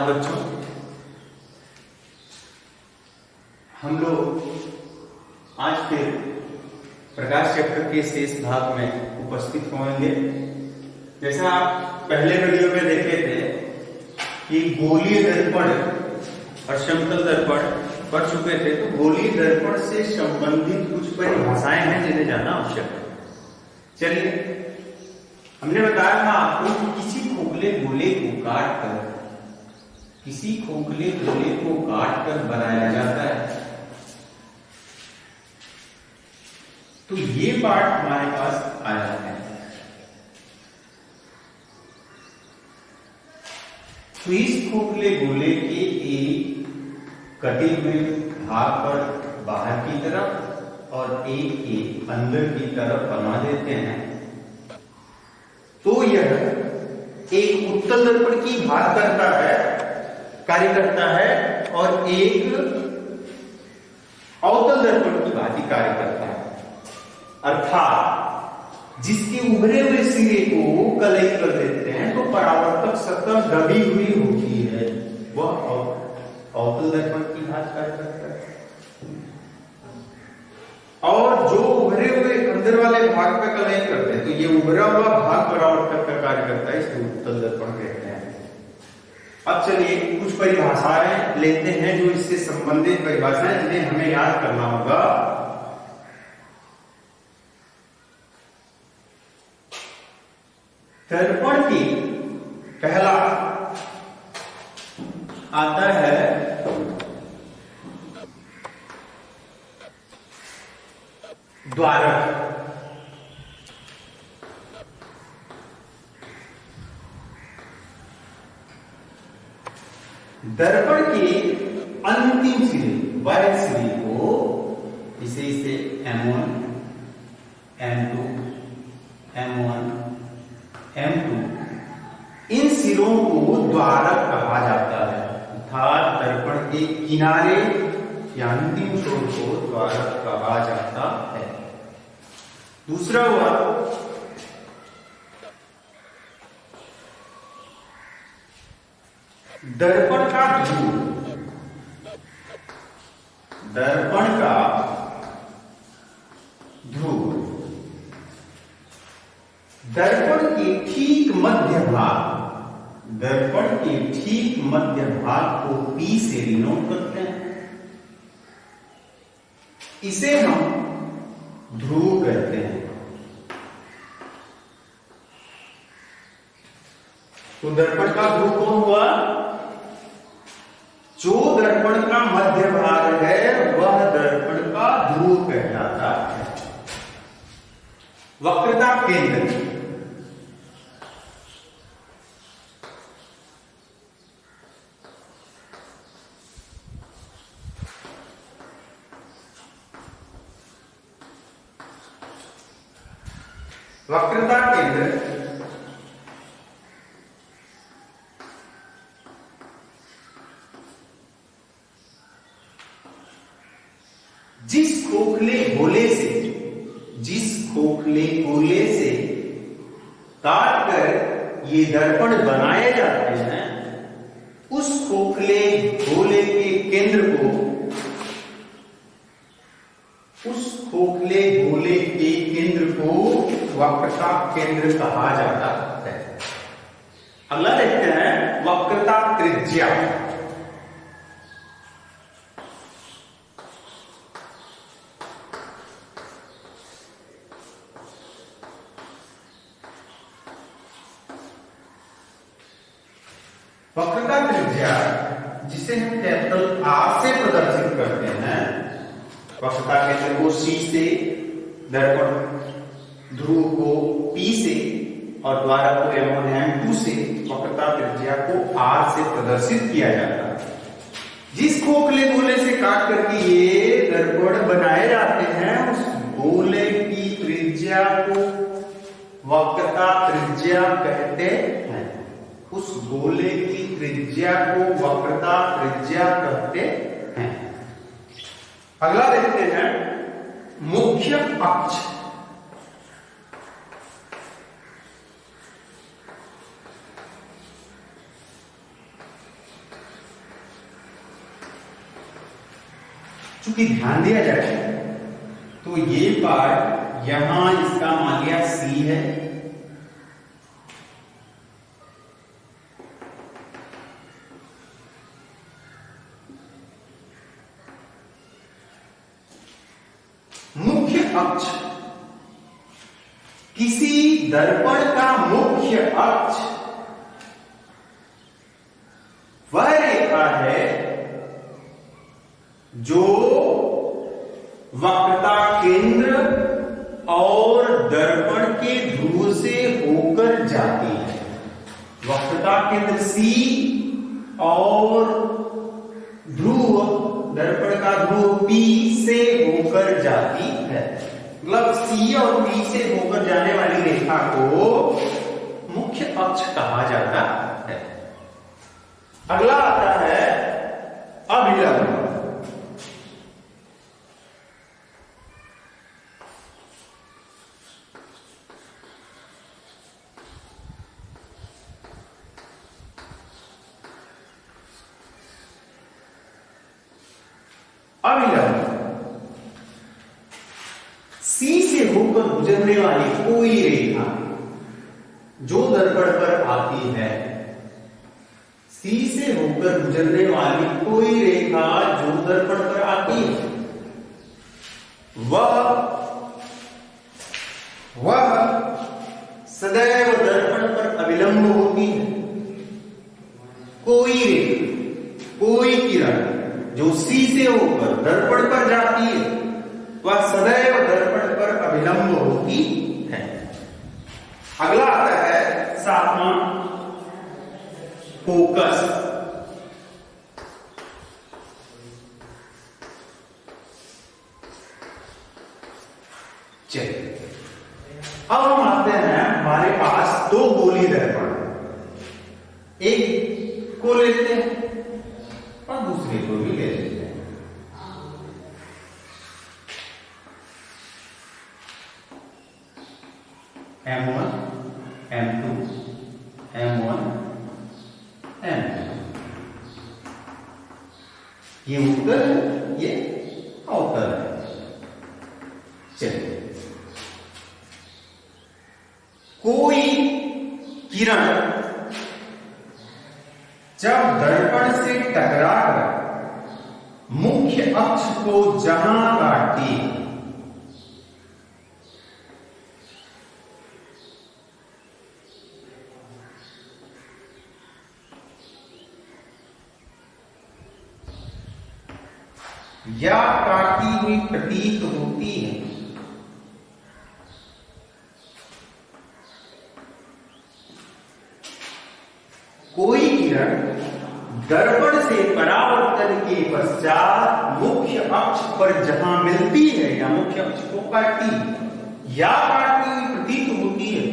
बच्चों, हम लोग आज फिर प्रकाश चक्र के शेष भाग में उपस्थित होंगे। जैसा आप पहले वीडियो में देखे थे कि गोलीय दर्पण और समतल दर्पण पढ़ चुके थे, तो गोलीय दर्पण से संबंधित कुछ परिभाषाएं हैं जिन्हें जानना आवश्यक है। चलिए, हमने बताया था आपको कि किसी खोखले गोले को काट कर बनाया जाता है। तो ये पार्ट हमारे पास आया है। तो इस खोखले गोले के एक कटे हुए भाग पर बाहर की तरफ और एक के अंदर की तरफ बना देते हैं, तो यह एक उत्तल दर्पण की कार्य करता है और एक अवतल दर्पण की भांति कार्य करता है। अर्थात जिसके उभरे हुए सिरे को कलई कर देते हैं तो परावर्तक सतह दबी हुई होती है, वह अवतल दर्पण की भांति कार्य करता है। और जो उभरे हुए अंदर वाले भाग पे कलई करते हैं, तो ये उभरा हुआ भाग परावर्तक का कार्य करता है, इसको उत्तल दर्पण कहते हैं। अब चलिए कुछ परिभाषाएं लेते हैं जो इससे संबंधित परिभाषाएं, जिन्हें हमें याद करना होगा। दर्पण की पहला आता है द्वारक। दर्पण के अंतिम सिरे, वह सिरे को इसे M1, M2, M1, M2 इन सिरों को द्वारक कहा जाता है। अर्थात दर्पण के किनारे या अंतिम छोर को द्वारक कहा जाता है। दूसरा हुआ दर्पण का ध्रुव। दर्पण का ध्रुव दर्पण के ठीक मध्य भाग को P से डिनोट करते हैं। इसे हम ध्रुव कहते हैं। तो दर्पण का ध्रुव कौन हुआ? जो दर्पण का मध्य भाग है वह दर्पण का ध्रुव कहलाता है। वक्रता केंद्र। वक्रता केंद्र जिस खोखले गोले से काट कर ये दर्पण बनाए जाते हैं, उस खोखले गोले के केंद्र को वक्रता केंद्र कहा जाता है। अगला देखते हैं वक्रता त्रिज्या। वक्रता त्रिज्या जिसे हम कैपिटल R से प्रदर्शित करते हैं, वक्रता केंद्र को C से, दर्पण ध्रुव को P से और द्वारक को M1, M2 से, वक्रता त्रिज्या को R से प्रदर्शित किया जाता है। जिस खोखले गोले से काट करके ये दर्पण बनाए जाते हैं, उस गोले की त्रिज्या को वक्रता त्रिज्या कहते हैं। उस गोले की त्रिज्या को वक्रता त्रिज्या कहते हैं। अगला देखते हैं मुख्य अक्ष। कि ध्यान दिया जाए तो ये पार्ट यहां इसका मान लिया सी है, मुख्य अक्ष, किसी दर्पण का मुख्य अक्ष वह रेखा है जो वक्रता केंद्र और दर्पण के ध्रुव से होकर जाती है। वक्रता केंद्र सी और ध्रुव, दर्पण का ध्रुव पी से होकर जाती है। मतलब सी और पी से होकर जाने वाली रेखा को मुख्य अक्ष कहा जाता है। अगला आता है अभिलंब। अभिलंब सी से होकर गुजरने वाली कोई रेखा जो दर्पण पर आती है, सी से होकर गुजरने वाली कोई रेखा जो दर्पण पर आती है, वह सदैव दर्पण पर अभिलंब होती है। कोई रेखा, कोई किरण जो सी से होकर दर्पण पर जाती है वह सदैव दर्पण पर अभिलंब होती है। अगला आता है सातवां फोकस। चलिए अब हम आते हैं, हमारे पास दो गोली दर्पण, एक को लेते हैं और दूसरे को भी ले लेते हैं। M1, M2, M1, M2, ये उत्तर है, ये अवतल है। चलिए कोई किरण जब दर्पण से टकराकर मुख्य अक्ष को जहां काटती है, या काटती हुई प्रतीत होती है, कोई किरण दर्पण से परावर्तन के पश्चात मुख्य अक्ष पर जहां मिलती है या मुख्य अक्ष को काटती है या काटती हुई प्रतीत होती है,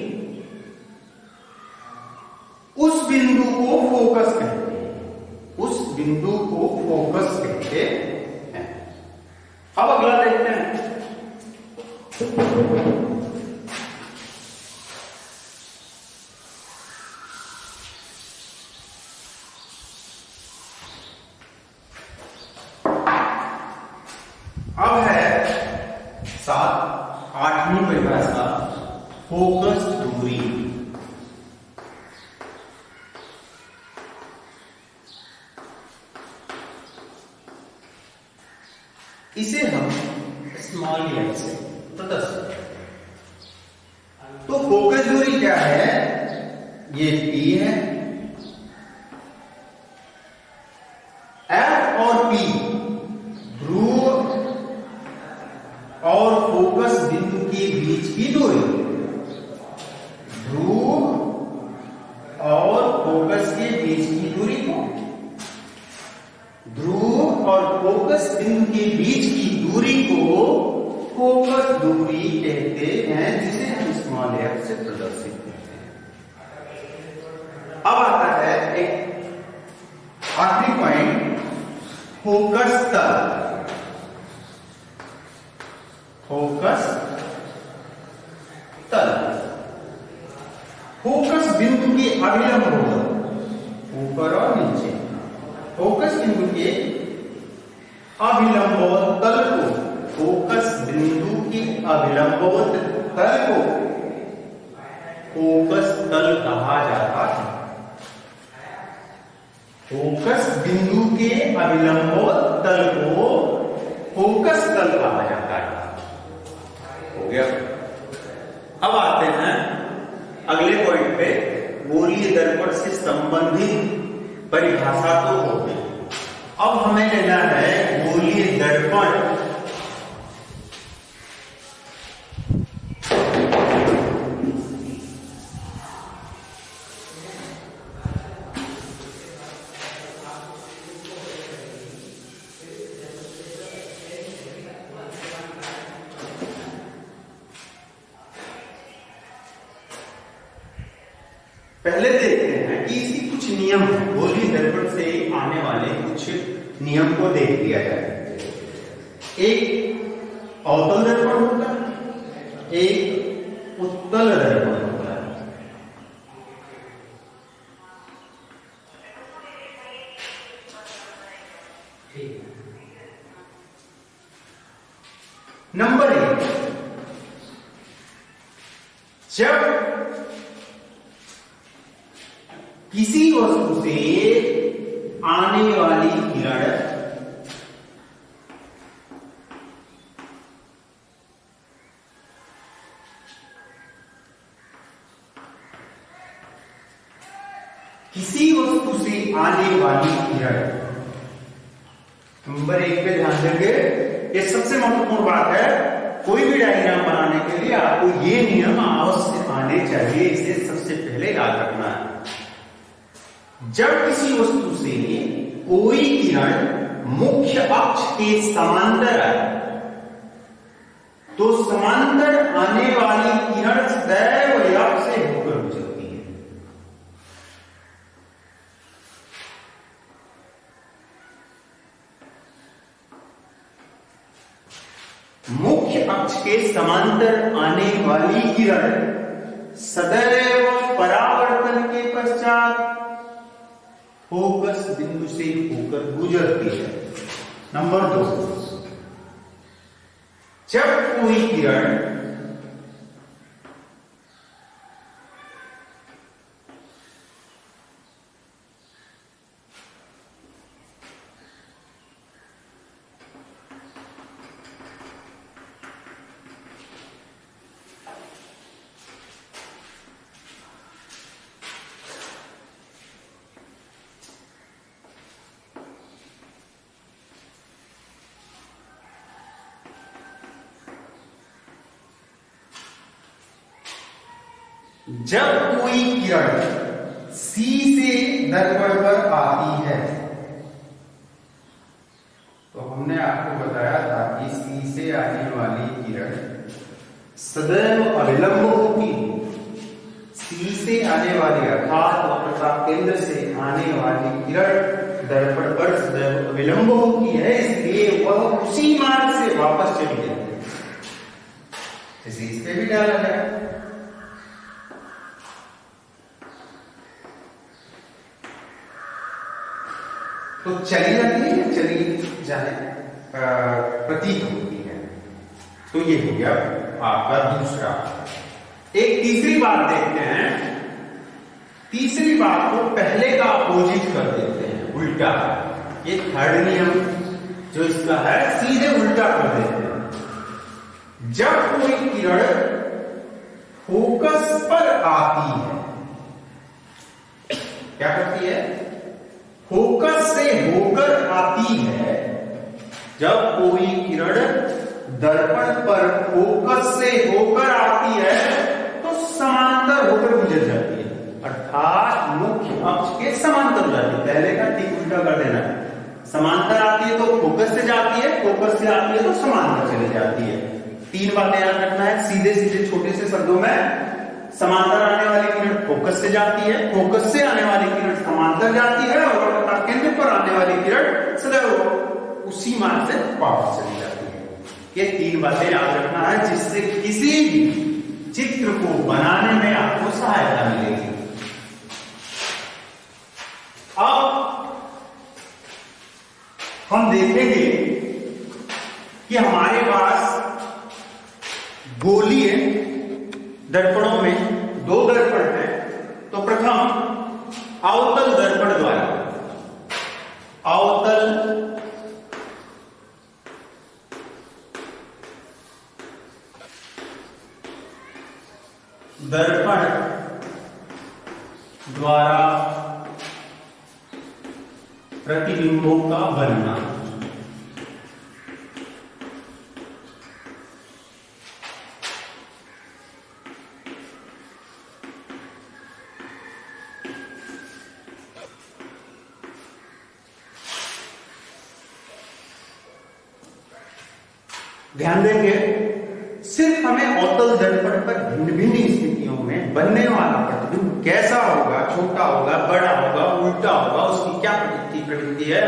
उस बिंदु को फोकस कहते हैं। उस बिंदु को फोकस कहते हैं। अब अगला देखते हैं। अब है आठवीं परिभाषा, फोकस दूरी। इसे हम स्मॉल लेट से प्रदर्शित करते हैं। तो फोकस दूरी क्या है? ये P है, F और P ध्रुव और फोकस बिंदु के बीच की दूरी, ध्रुव और फोकस के बीच की दूरी को, ध्रुव और फोकस बिंदु के बीच की दूरी को फोकस दूरी कहते हैं, जिसे हम स्मॉल एफ से प्रदर्शित करते हैं। अब आता है एक आखिरी पॉइंट, फोकस तल। फोकस तल फोकस बिंदु के अभिलंब होगा, ऊपर और नीचे। फोकस बिंदु के अभिलंबवत तल को, फोकस बिंदु के अभिलंबवत तल को फोकस तल कहा जाता है। फोकस बिंदु के अभिलंबवत तल को फोकस तल कहा जाता है। हो गया। अब आते हैं अगले पॉइंट पे। गोलीय दर्पण से संबंधित परिभाषा तो हो गई, अब हमें लेना है गोलीय दर्पण पहले देखते हैं कि इसकी कुछ नियम है। गोलीय दर्पण से आने वाले कुछ नियम को देख लिया जाए। एक अवतल दर्पण होता है, एक उत्तल दर्पण होता है। नंबर 1, जब किसी वस्तु से आने वाली किरण नंबर 1 पे ध्यान देंगे, ये सबसे महत्वपूर्ण बात है। कोई भी डायग्राम बनाने के लिए आपको ये नियम अवश्य आने चाहिए, इसे सबसे पहले याद रखना है। जब किसी वस्तु से कोई किरण मुख्य अक्ष के समांतर आए तो समांतर आने वाली किरण सदैव यक्ष से होकर गुजरती है। मुख्य अक्ष के समांतर आने वाली किरण सदैव परावर्तन के पश्चात फोकस बिंदु से होकर गुजरती है। नंबर 2, जब कोई किरण C से दर्पण पर आती है, तो हमने आपको बताया था कि C से आने वाली किरण सदैव अविलंब होगी। C से आने वाली अर्थात वक्रता केंद्र से आने वाली किरण दर्पण पर सदैव अविलंब होती है, इसलिए वह उसी मार्ग से वापस चली जाती है। जैसे इस पे भी डाला गया, तो चली जाती है या चली जाने प्रतीक होती है। तो ये हो गया आपका दूसरा। एक तीसरी बात देखते हैं। तीसरी बात को पहले का अपोजिट कर देते हैं, उल्टा। ये थर्ड नियम जो इसका है सीधे उल्टा कर देते हैं। जब कोई किरण फोकस पर आती है, क्या करती है? फोकस से होकर आती है। जब कोई किरण दर्पण पर फोकस से होकर आती है तो समांतर होकर गुजर जाती है, अर्थात मुख्य अक्ष के समांतर हो जाती है। पहले का ठीक उल्टा कर देना है। समांतर आती है तो फोकस से जाती है, फोकस से आती है तो समांतर चली जाती है। 3 बातें याद रखना है सीधे सीधे छोटे से शब्दों में। समांतर आने वाली किरण फोकस से जाती है, फोकस से आने वाली किरण समांतर जाती है, और केंद्र पर आने वाली किरण सदैव उसी मार्ग से वापस चली जाती है। ये 3 बातें याद रखना है, जिससे किसी भी चित्र को बनाने में आपको सहायता मिलेगी। अब हम देखेंगे कि हमारे पास गोलीय दर्पणों में दो दर्पण है। तो प्रथम अवतल दर्पण द्वारा, अवतल दर्पण द्वारा प्रतिबिंबों का बनना। ध्यान देंगे, सिर्फ हमें अवतल दर्पण पर भिन्न भिन्न स्थितियों में बनने वाला प्रतिबिंब कैसा होगा, छोटा होगा, बड़ा होगा, उल्टा होगा, उसकी क्या प्रवृत्ति है,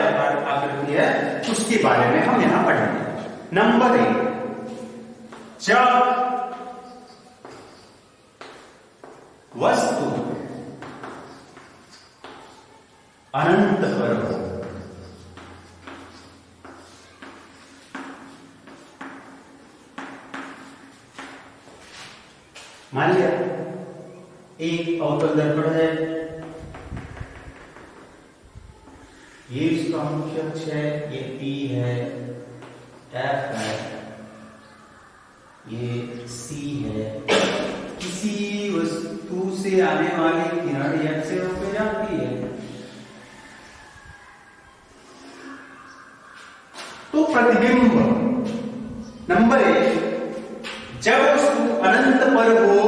आकृति है, उसके बारे में हम यहां पढ़ेंगे। नंबर 1, जब वस्तु अनंत पर हो, मान लिया एक अवतल दर्पण है, ये इसका मुख्य अक्ष है, ये P है, F है, ये C है। किसी वस्तु से आने वाली किरण X से होकर जाती है। तो प्रतिबिंब नंबर 1, जब वस्तु अनंत पर हो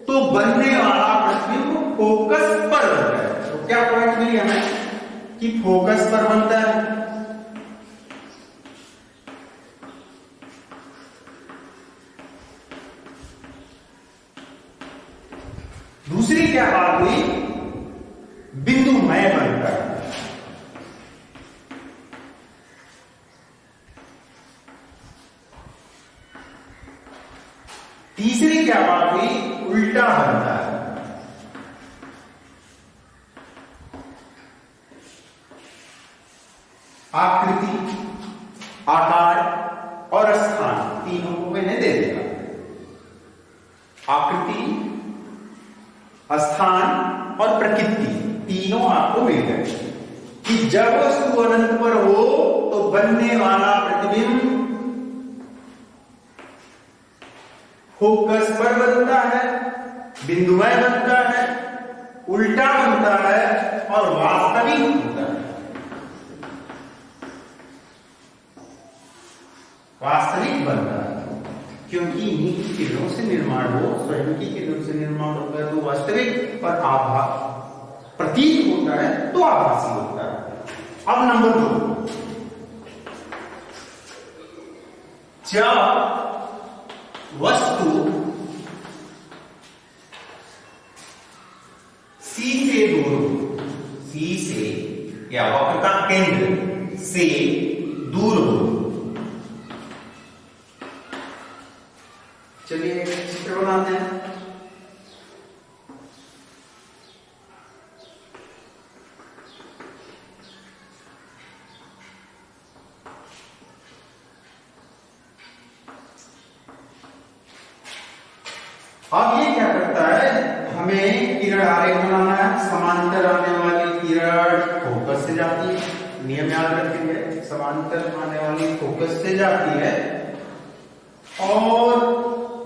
तो बनने वाला प्रतिबिंब फोकस पर बनता है। तो क्या पॉइंट मिली हमें कि फोकस पर बनता है। दूसरी क्या बात हुई, बिंदुमय बनता है। तीसरी क्या बात हुई, उल्टा बनता है। आकृति, आकार और स्थान तीनों को मैंने दे दिया। आकृति, स्थान और प्रकृति तीनों आपको मिल गए कि जब वस्तु अनंत पर हो तो बनने वाला प्रतिबिंब फोकस पर बनता है, बिंदुमय बनता है, उल्टा बनता है और वास्तविक होता है। वास्तविक बनता है क्योंकि इन्हीं की किरणों से निर्माण हो, स्वयं की किरणों से निर्माण होता है तो वास्तविक, और आभास प्रतीत होता है तो आभासी होता है। अब नंबर 2, जब वस्तु C से दूर हो, C से या वक्र का केंद्र से दूर हो। चलिए चित्र बनाते हैं। अब ये क्या करता है, हमें किरण आरेख बनाना है। समांतर आने वाली किरण फोकस से जाती है, नियम याद रखेंगे, समांतर आने वाली फोकस से जाती है और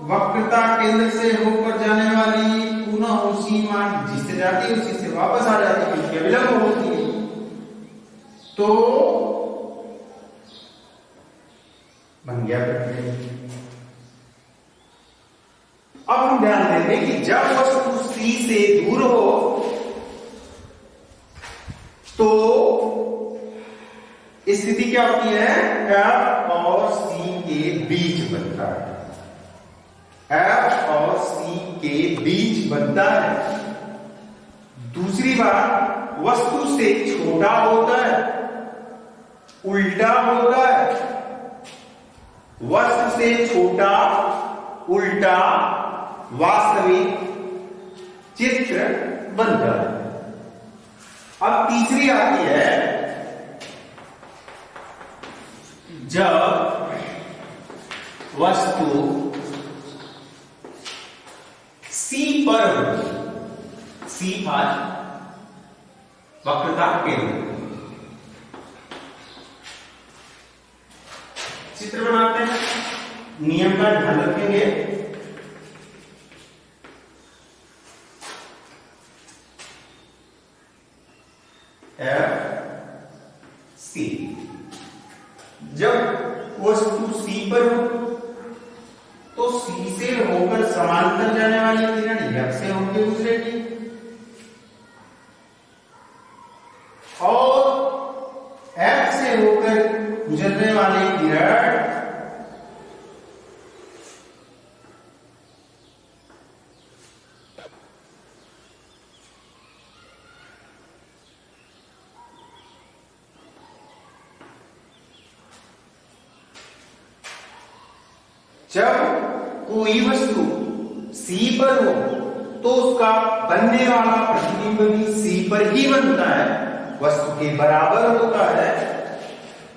वक्रता केंद्र से होकर जाने वाली पुनः उसी मार्ग जिससे जाती है उसी से वापस आ जाती है, क्योंकि विलंब होती है। तो बन गया प्रक्रिया। अब हम ध्यान देंगे कि जब वस्तु C से दूर हो तो स्थिति क्या होती है, F और C के बीच बनता है। F और C के बीच बनता है। दूसरी बात, वस्तु से छोटा होता है, उल्टा होता है। वस्तु से छोटा, उल्टा, वास्तविक चित्र बनता है। अब तीसरी आती है, जब वस्तु C पर होगी, C पर वक्रता केंद्र। चित्र बनाते हैं, नियम का ध्यान रखेंगे। C, जब वस्तु C पर हो तो C से होकर समांतर जाने वाली किरण F से होकर गुजरेगी और F से होकर गुजरने वाली किरण जब कोई वस्तु C पर हो तो उसका बनने वाला प्रतिबिंब भी C पर ही बनता है, वस्तु के बराबर होता है,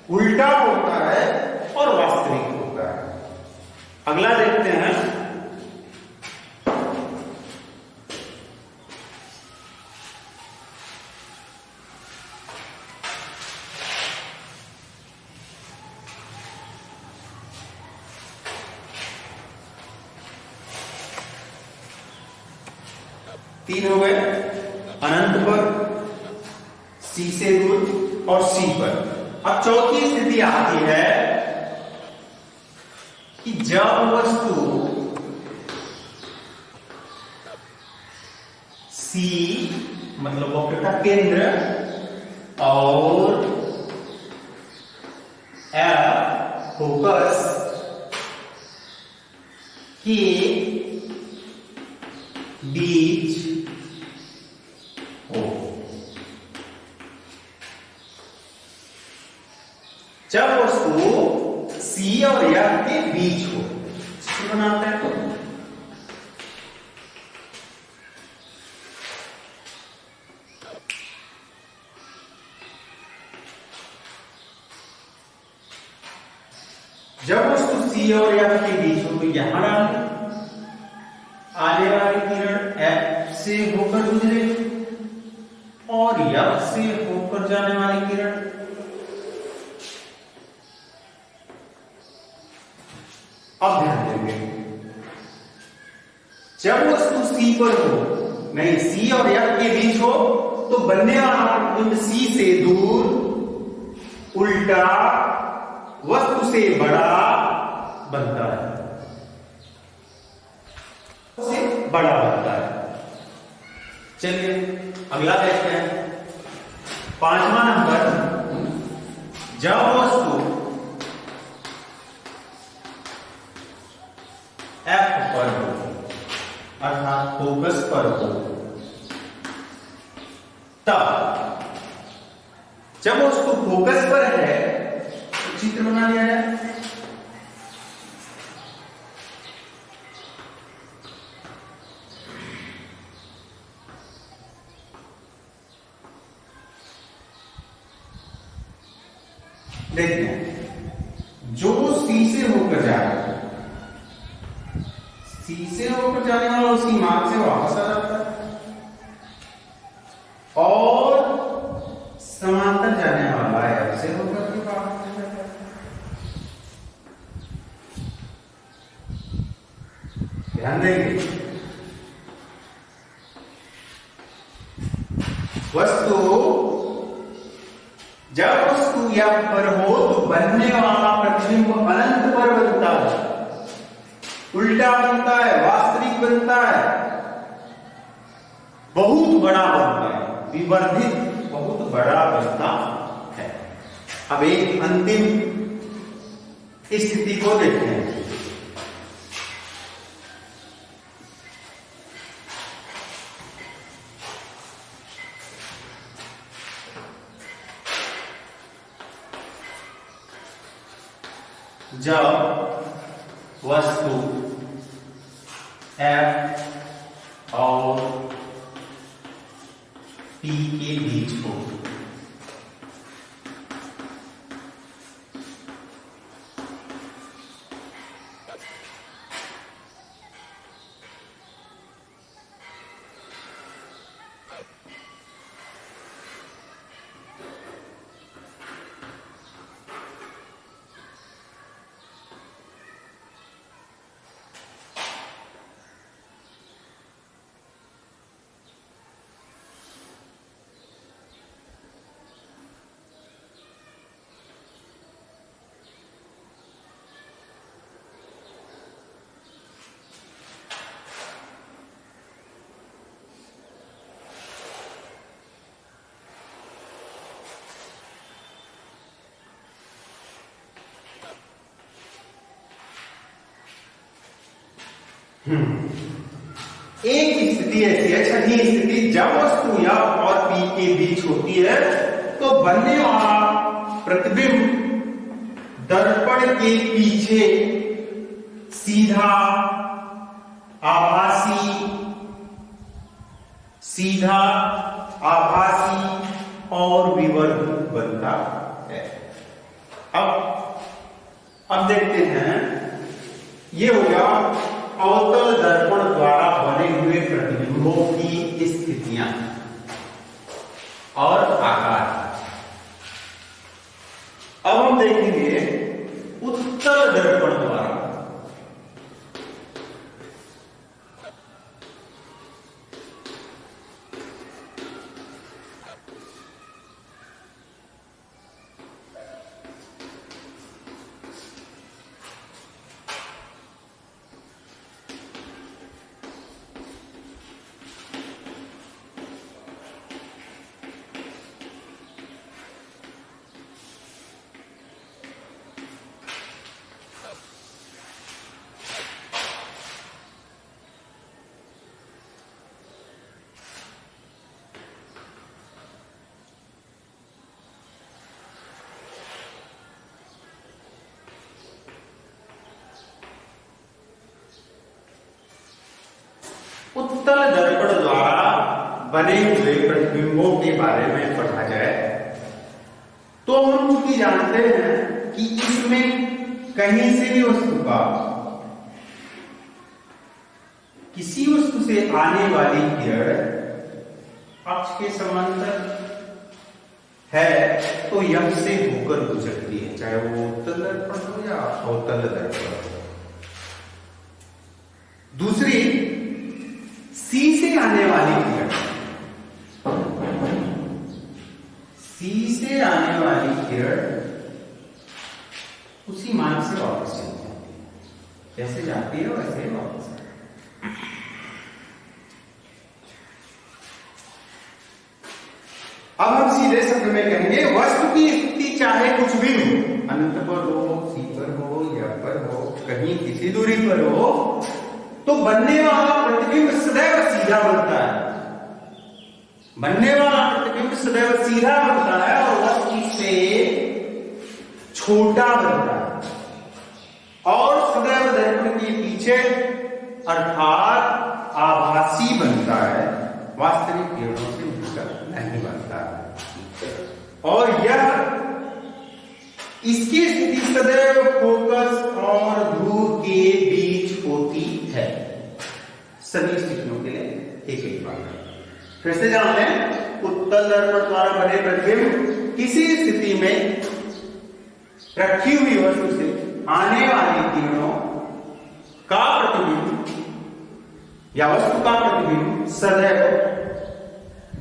उल्टा होता है और वास्तविक होता है। अगला देखते हैं, तीन हो गए, अनंत पर, C से दूर और C पर। अब चौथी स्थिति आती है कि जब वस्तु C मतलब वक्रता केंद्र और F फोकस के बीच हो। जब वस्तु C और F के बीच हो, चित्र बनाते हैं। जब वस्तु C और F के बीच हो तो यहां डालें, आने वाली किरण F से होकर गुजरे और F से होकर जाने वाली किरण अब ध्यान देंगे, जब वस्तु C पर हो, नहीं C और F के बीच हो तो बनने वाला प्रतिबिंब C से दूर, उल्टा, वस्तु से बड़ा बनता है, से बड़ा बनता है। चलिए अगला देखते हैं, 5वां नंबर, जब वस्तु F पर हो अर्थात फोकस पर हो, तब जब वस्तु फोकस पर है तो चित्र बना लिया जाए। देखते हैं, जो C से होकर जा रहा है, C से होकर जाने वाला उसी मार्ग से वापस आ जाता है और समांतर जाने वाला F से होकर के वापस आ जाता है। ध्यान देंगे, जब वस्तु F पर हो तो बनने वाला प्रतिबिंब अनंत पर बनता है, उल्टा बनता है, वास्तविक बनता है, बहुत बड़ा बनता है, विवर्धित बहुत बड़ा बनता है। अब एक अंतिम स्थिति को देखते हैं, जब वस्तु F और P के बीच हो, एक स्थिति ऐसी है, छठी स्थिति, जब वस्तु या और P के बीच होती है तो बनने वाला प्रतिबिंब दर्पण के पीछे सीधा, आभासी और विवर्धित बनता है। अब देखते हैं, ये हो गया अवतल दर्पण द्वारा बने हुए प्रतिबिंबों की स्थितियां और आकार। अब हम देखेंगे उत्तल दर्पण द्वारा। उत्तल दर्पण द्वारा बने हुए प्रतिबिंबों के बारे में पढ़ा जाए तो हम चूंकि जानते हैं कि इसमें कहीं से भी वस्तु का, किसी वस्तु से आने वाली किरण अक्ष के समांतर है तो यम से होकर गुजरती है, चाहे वो उत्तल दर्पण हो या अवतल दर्पण हो। दूसरी, सी से आने वाली किरण, सी से आने वाली किरण उसी मार्ग से वापस चली जाती है, जैसे जाती है वैसे वापस आती है। अब हम सीधे शब्द में कहेंगे, वस्तु की स्थिति चाहे कुछ भी हो, अनंत पर हो, सी पर हो, या पर हो, कहीं किसी दूरी पर हो, तो बनने वाला प्रतिबिंब सदैव सीधा बनता है। बनने वाला प्रतिबिंब सदैव सीधा बनता है और वस्तु से छोटा बनता है और सदैव दर्पण के पीछे अर्थात आभासी बनता है, वास्तविक किरणों से मिलकर नहीं बनता है। और यह इसकी स्थिति सदैव फोकस और ध्रुव के बीच होती है। सभी स्थितियों के लिए एक एक बात फिर से जानते हैं, उत्तल दर्पण द्वारा बने प्रतिबिंब किसी स्थिति में रखी हुई वस्तु से आने वाली किरणों का प्रतिबिंब या वस्तु का प्रतिबिंब सदैव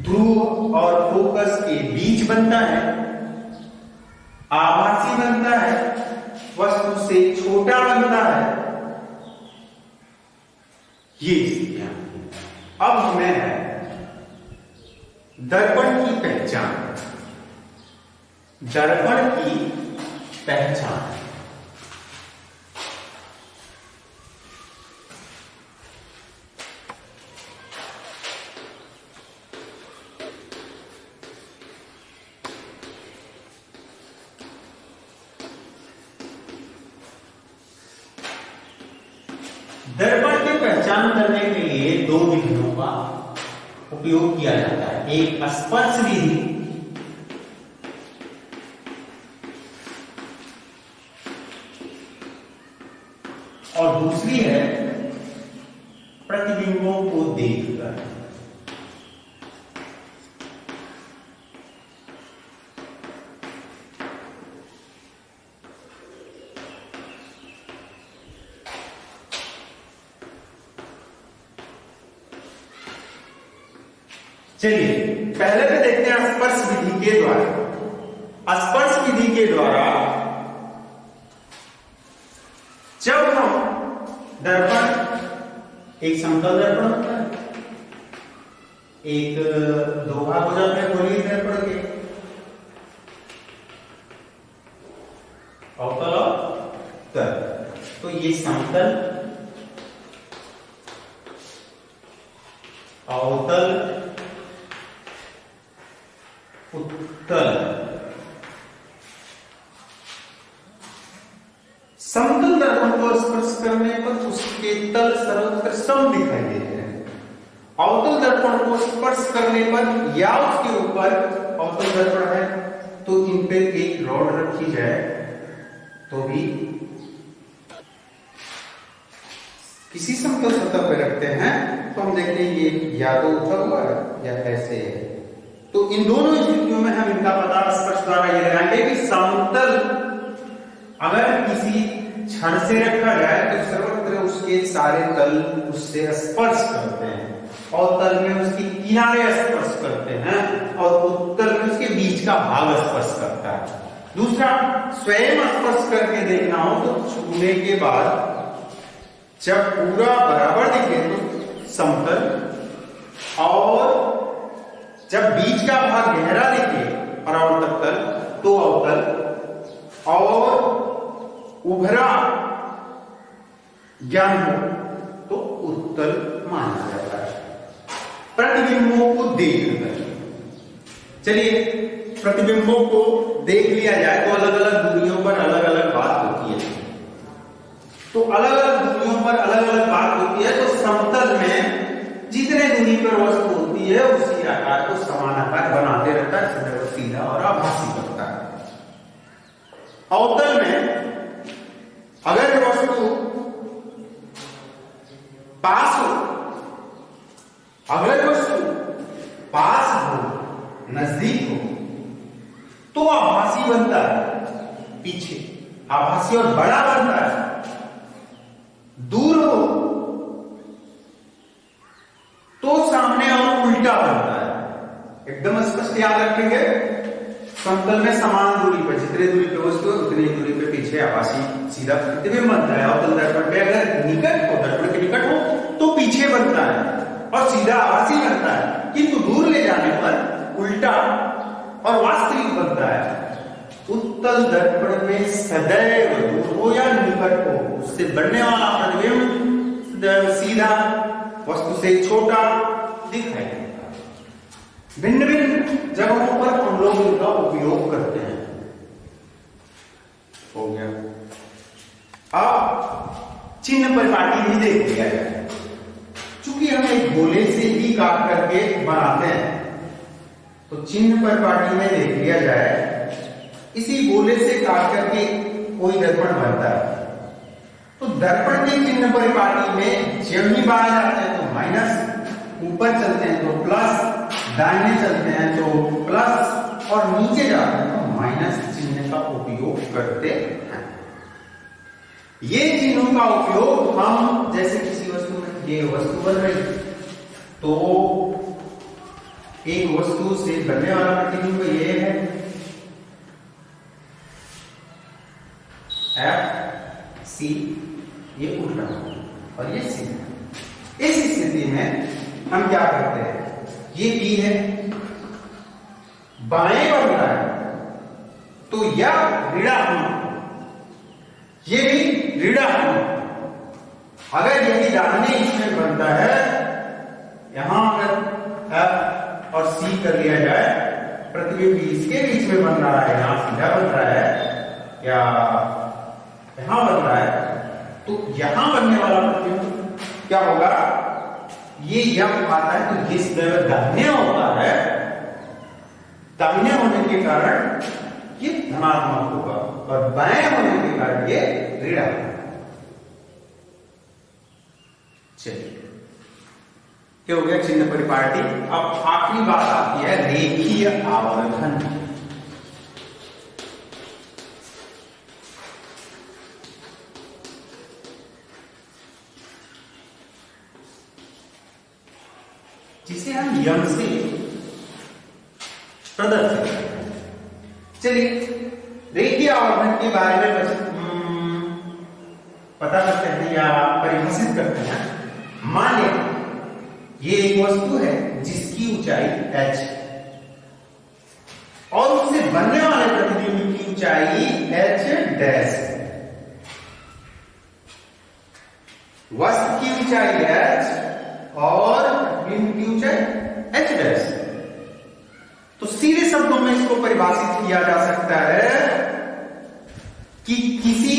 ध्रुव और फोकस के बीच बनता है, आभासी बनता है, वस्तु से छोटा बनता है। ये स्थितियां। अब हमें है दर्पण की पहचान। दर्पण की पहचान, दर्पण की पहचान करने के लिए दो विधियों का उपयोग किया जाता है। एक स्पर्श विधि और दूसरी है प्रतिबिंबों को देखकर। चलिए पहले पे देखते हैं स्पर्श विधि के द्वारा। स्पर्श विधि के द्वारा जब हम दर्पण, एक समतल दर्पण होता है, एक दो भाग हो जाते हैं गोलीय दर्पण के, अवतल और तल। तो ये समतल अवतल उत्तल। समतल दर्पण को स्पर्श करने पर उसके तल सर्वत्र सम दिखाई देते हैं। अवतल दर्पण को स्पर्श करने पर या उसके ऊपर, अवतल दर्पण है तो इन पे एक रॉड रखी जाए तो भी किसी समतल सतह पे रखते हैं तो हम देखते हैं ये या तो उठा हुआ है या ऐसे है। तो इन दोनों स्थितियों में हम इनका पता स्पर्श द्वारा ये लगाएंगे कि समतल अगर किसी क्षण से रखा जाए तो सर्वत्र उसके सारे तल उससे स्पर्श करते हैं, और तल में उसके किनारे स्पर्श करते हैं, और उत्तल में उसके बीच का भाग स्पर्श करता है। दूसरा, स्वयं स्पर्श करके देखना हो तो छूने के बाद जब पूरा बराबर दिखे तो समतल, और जब बीच का भाग गहरा दिखे परावर्तक तल तो अवतल, और उभरा ज्ञान हो तो उत्तल माना जाता है। प्रतिबिंबों को देखकर, चलिए प्रतिबिंबों को देख लिया जाए तो अलग अलग दूरियों पर अलग अलग बात होती है। तो अलग अलग दूरियों पर अलग अलग बात होती है। तो समतल में जितने दूरी पर वस्तु होती है उसी आकार को समान आकार बनाते रहता है, सदैव सीधा और आभासी करता है। अवतल में अगर वस्तु पास हो, अगर वस्तु पास हो, नजदीक हो तो आभासी बनता है, पीछे आभासी और बड़ा बनता है। दूर हो तो सामने और उल्टा बनता है। एकदम स्पष्ट याद रखेंगे, समतल में समान दूरी पर जितने दूरी पे वस्तु है उतनी दूरी पे पीछे आभासी सीधा प्रतिबिंब बनता है। अवतल दर्पण पे अगर निकट हो, दर्पण के निकट हो तो पीछे बनता है और सीधा आभासी बनता है, किंतु दूर ले जाने पर उल्टा और वास्तविक बनता है। उत्तल दर्पण में सदैव दूर हो या निकट हो उससे बनने वाला प्रतिबिंब सीधा वस्तु से छोटा दिखाई देता है। भिन्न भिन्न जगहों पर हम लोग इनका उपयोग करते हैं। हो गया। अब चिन्ह परिपाटी भी देख लिया जाए। चूंकि हम एक गोले से ही काट करके बनाते हैं तो चिन्ह परिपाटी में देख लिया जाए, इसी गोले से काट करके कोई दर्पण बनता है तो दर्पण के चिन्ह परिपाटी में जब ही बाहर जाते हैं तो माइनस, ऊपर चलते हैं तो प्लस, दाहिने चलते हैं तो प्लस, और नीचे जाते हैं तो माइनस चिन्ह का उपयोग करते हैं। ये चिन्हों का उपयोग हम जैसे किसी वस्तु में ये वस्तु बन रही तो एक वस्तु से बनने वाला प्रतिबिंब ये है एफ सी, ये उल्टा और ये सी। इस स्थिति में हम क्या करते हैं, ये बी है, बाएं बन रहा है तो यह ऋणात्मक, ये भी ऋणात्मक। अगर यही दाहिने इसमें बनता है, यहां अगर एफ और सी कर लिया जाए, प्रतिबिंब इसके बीच में बन रहा है, यहां सीधा बन रहा है या यहां बन रहा है, तो यहां बनने वाला प्रतिबिंब क्या होगा, ये यम आता है तो ये सदैव दाहिने होता है, दाहिने होने के कारण ये धनात्मक होगा और बाएं होने के कारण ये ऋणात्मक। चलिए, क्या हो गया चिन्ह परिपाटी। अब आखिरी बात आती है रेखीय आवर्धन। जिसे हम यम से प्रदर्शित करते हैं। चलिए रेखीय आवर्धन के बारे में पता करते हैं या परिभाषित करते हैं। मान लें ये एक वस्तु है जिसकी ऊंचाई h और उससे बनने वाले प्रतिबिंब की ऊंचाई h डैश है। वस्तु की ऊंचाई h और प्रतिबिंब की किया जा सकता है कि किसी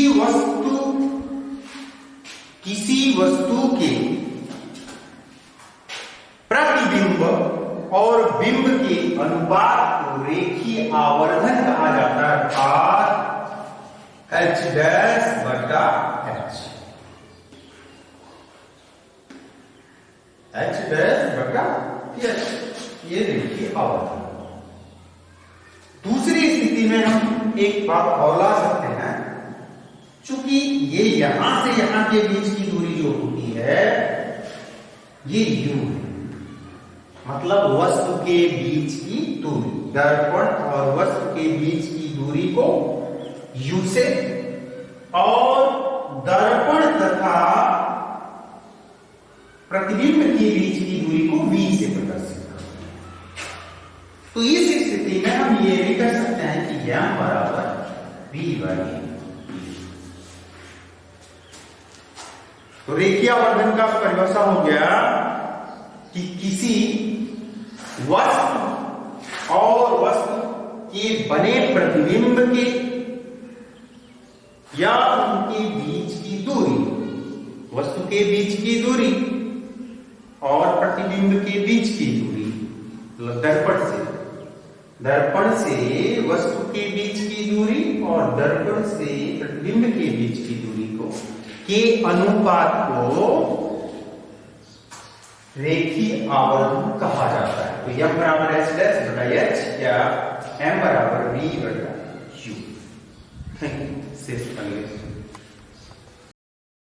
वस्तु के प्रतिबिंब और बिंब के अनुपात को रेखीय आवर्धन कहा जाता है, अर्थात H डैश बटा H। H डैश बटा H, ये रेखीय आवर्धन। दूसरी स्थिति में हम एक बात और ला सकते हैं, चूंकि ये यहां से यहां के बीच की दूरी जो होती है ये u है, मतलब वस्तु के बीच की दूरी, दर्पण और वस्तु के बीच की दूरी को u से और दर्पण तथा प्रतिबिंब के बीच की दूरी को v से प्रदर्शित करते हैं। तो इस स्थिति में हम ये भी कर सकते हैं कि m बराबर v बाई। तो रेखीय आवर्धन का परिभाषा हो गया कि किसी वस्तु और वस्तु के बने प्रतिबिंब के या उनके बीच की दूरी, वस्तु के बीच की दूरी और प्रतिबिंब के बीच की दूरी, दर्पण से वस्तु के बीच की दूरी और दर्पण से प्रतिबिंब के बीच की दूरी के अनुपात को रेखीय आवर्धन कहा जाता है। तो m बराबर h डैश बटा h या m बराबर v बटा u।